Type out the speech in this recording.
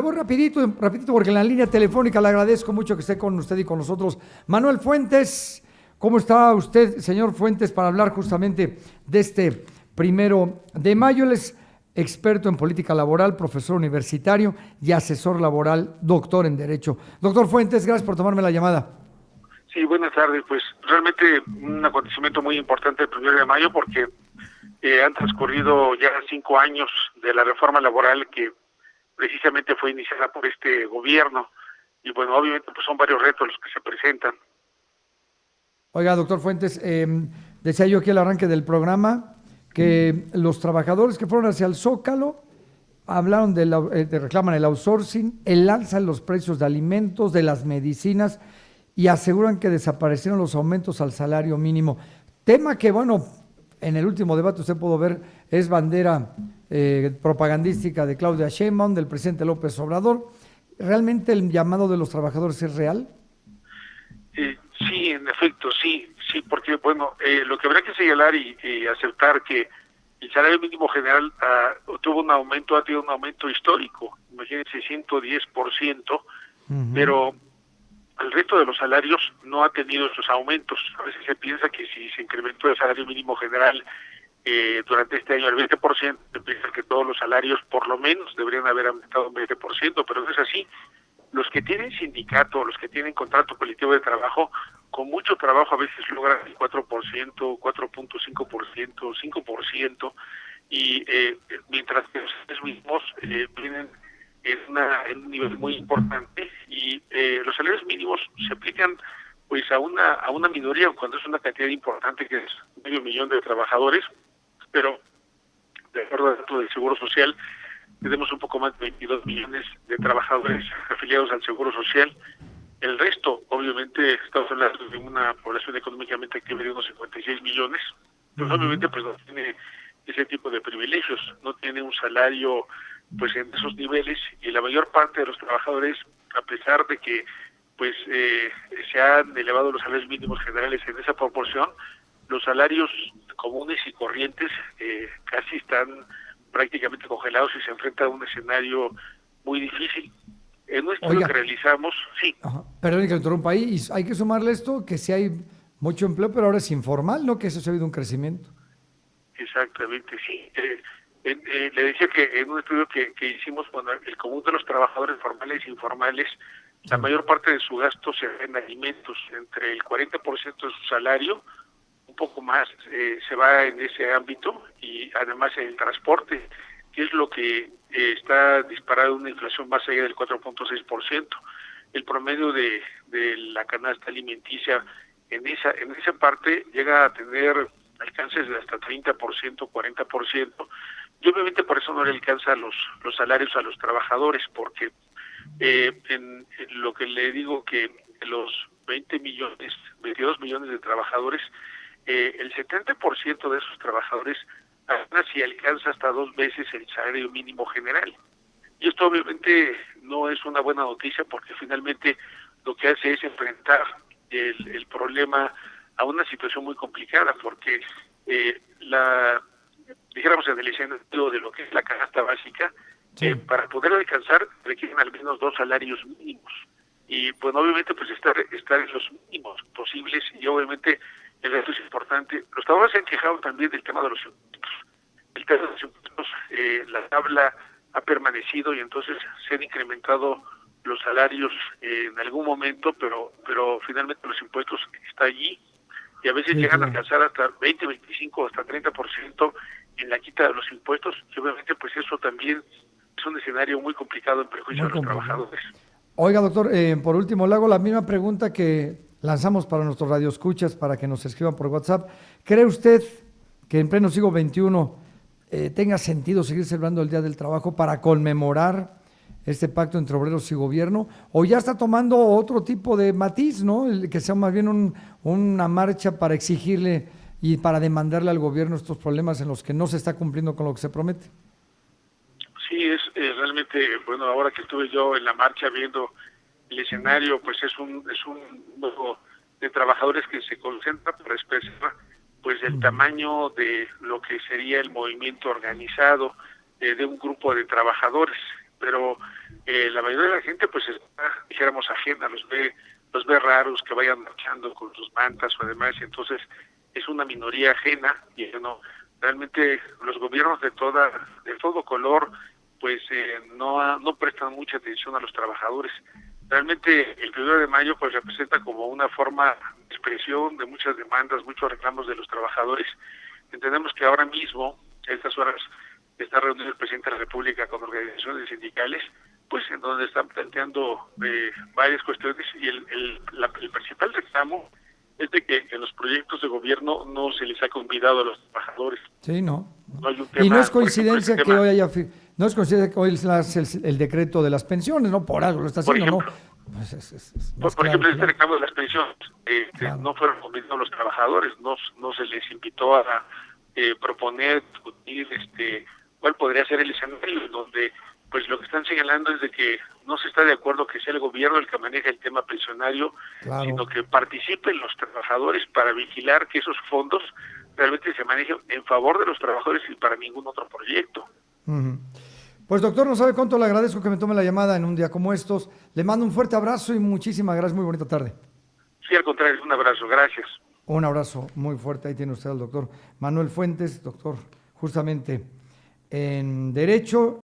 Muy rapidito, rapidito, porque en la línea telefónica le agradezco mucho que esté con usted y con nosotros. Manuel Fuentes, ¿cómo está usted, señor Fuentes, para hablar justamente de este 1 de mayo? Él es experto en política laboral, profesor universitario y asesor laboral, doctor en Derecho. Doctor Fuentes, gracias por tomarme la llamada. Sí, buenas tardes. Pues realmente un acontecimiento muy importante el 1 de mayo porque han transcurrido ya 5 años de la reforma laboral que precisamente fue iniciada por este gobierno y bueno, obviamente pues son varios retos los que se presentan. Oiga, doctor Fuentes, decía yo aquí al arranque del programa que los trabajadores que fueron hacia el Zócalo hablaron reclaman el outsourcing, el alza en los precios de alimentos, de las medicinas y aseguran que desaparecieron los aumentos al salario mínimo. Tema que, bueno, en el último debate usted pudo ver, es bandera propagandística de Claudia Sheinbaum, del presidente López Obrador. ¿Realmente el llamado de los trabajadores es real? Sí, en efecto, sí, porque bueno, lo que habría que señalar y aceptar que el salario mínimo general ha tenido un aumento histórico, imagínense 110%, Ujú. pero el resto de los salarios no ha tenido esos aumentos. A veces se piensa que si se incrementó el salario mínimo general durante este año al 20%, se piensa que todos los salarios por lo menos deberían haber aumentado un 20%, pero no es así. Los que tienen sindicato, los que tienen contrato colectivo de trabajo, con mucho trabajo a veces logran el 4%, 4.5%, 5%, y mientras que los mismos vienen en un nivel muy importante y los salarios mínimos se aplican pues a una minoría cuando es una cantidad importante que es 500,000 de trabajadores, pero de acuerdo al dato del Seguro Social tenemos un poco más de 22 millones de trabajadores afiliados al Seguro Social. El resto, obviamente, estamos hablando de una población económicamente activa de unos 56 millones, pues Ujú. obviamente pues no tiene ese tipo de privilegios, no tiene un salario pues en esos niveles, y la mayor parte de los trabajadores, a pesar de que pues se han elevado los salarios mínimos generales en esa proporción, los salarios comunes y corrientes casi están prácticamente congelados y se enfrenta a un escenario muy difícil. En un estudio Oiga, que realizamos, sí, ajá, perdón que interrumpa ahí, y hay que sumarle esto, que sí hay mucho empleo, pero ahora es informal, ¿no? Que eso se ha habido un crecimiento. exactamente, sí. Le decía que en un estudio que hicimos, bueno, el común de los trabajadores formales e informales, la Sí. mayor parte de su gasto se va en alimentos, entre el 40% de su salario, un poco más se va en ese ámbito, y además en el transporte, que es lo que está disparado una inflación más allá del 4.6%. El promedio de la canasta alimenticia en esa parte llega a tener alcances de hasta 30%, 40%, y obviamente por eso no le alcanza los salarios a los trabajadores, porque en lo que le digo que los 20 millones, 22 millones de trabajadores, el 70% de esos trabajadores apenas si alcanza hasta 2 veces el salario mínimo general. Y esto obviamente no es una buena noticia, porque finalmente lo que hace es enfrentar el problema a una situación muy complicada, porque dijéramos en el escenario de lo que es la canasta básica, Sí. para poder alcanzar requieren al menos 2 salarios mínimos. Y bueno, obviamente pues estar en los mínimos posibles, y obviamente el resto es importante. Los trabajadores se han quejado también del tema de los impuestos. El tema de los impuestos, la tabla ha permanecido, y entonces se han incrementado los salarios en algún momento, pero finalmente los impuestos están allí, y a veces Sí, llegan a claro. alcanzar hasta 20, 25, hasta 30% en la quita de los impuestos, y obviamente pues eso también es un escenario muy complicado en perjuicio Muy de los complicado. trabajadores. Oiga, doctor, por último, le hago la misma pregunta que lanzamos para nuestros radioescuchas para que nos escriban por WhatsApp. ¿Cree usted que en pleno siglo XXI tenga sentido seguir celebrando el Día del Trabajo para conmemorar este pacto entre obreros y gobierno? ¿O ya está tomando otro tipo de matiz, ¿no? Que sea más bien una marcha para exigirle y para demandarle al gobierno estos problemas en los que no se está cumpliendo con lo que se promete? Sí, es realmente, bueno, ahora que estuve yo en la marcha viendo el escenario, pues es un grupo de trabajadores que se concentra para expresar pues el Ujú. tamaño de lo que sería el movimiento organizado de un grupo de trabajadores. Pero la mayoría de la gente pues está, dijéramos, ajena, los ve raros que vayan marchando con sus mantas o demás, y entonces es una minoría ajena, y no, realmente los gobiernos de todo color pues no prestan mucha atención a los trabajadores. Realmente el 1 de mayo pues representa como una forma de expresión de muchas demandas, muchos reclamos de los trabajadores. Entendemos que ahora mismo, a estas horas, está reunido el presidente de la República con organizaciones sindicales, pues en donde están planteando varias cuestiones, y el principal reclamo es de que en los proyectos de gobierno no se les ha convidado a los trabajadores. Sí, no. No hay un Y no tema, es por ejemplo, ese coincidencia que tema, hoy no es coincidencia que hoy el decreto de las pensiones, ¿no? Por algo lo está por haciendo, ¿no? ejemplo, Pues es más por claro ejemplo, que el este agua. reclamo de las pensiones, Claro. no fueron convidados los trabajadores, no se les invitó a proponer, discutir, cuál podría ser el escenario, donde pues lo que están señalando es de que no se está de acuerdo que sea el gobierno el que maneje el tema pensionario, Claro. sino que participen los trabajadores para vigilar que esos fondos realmente se manejen en favor de los trabajadores y para ningún otro proyecto. Ujú. Pues doctor, no sabe cuánto le agradezco que me tome la llamada en un día como estos. Le mando un fuerte abrazo y muchísimas gracias. Muy bonita tarde. Sí, al contrario, un abrazo, gracias. Un abrazo muy fuerte. Ahí tiene usted al doctor Manuel Fuentes, doctor justamente en Derecho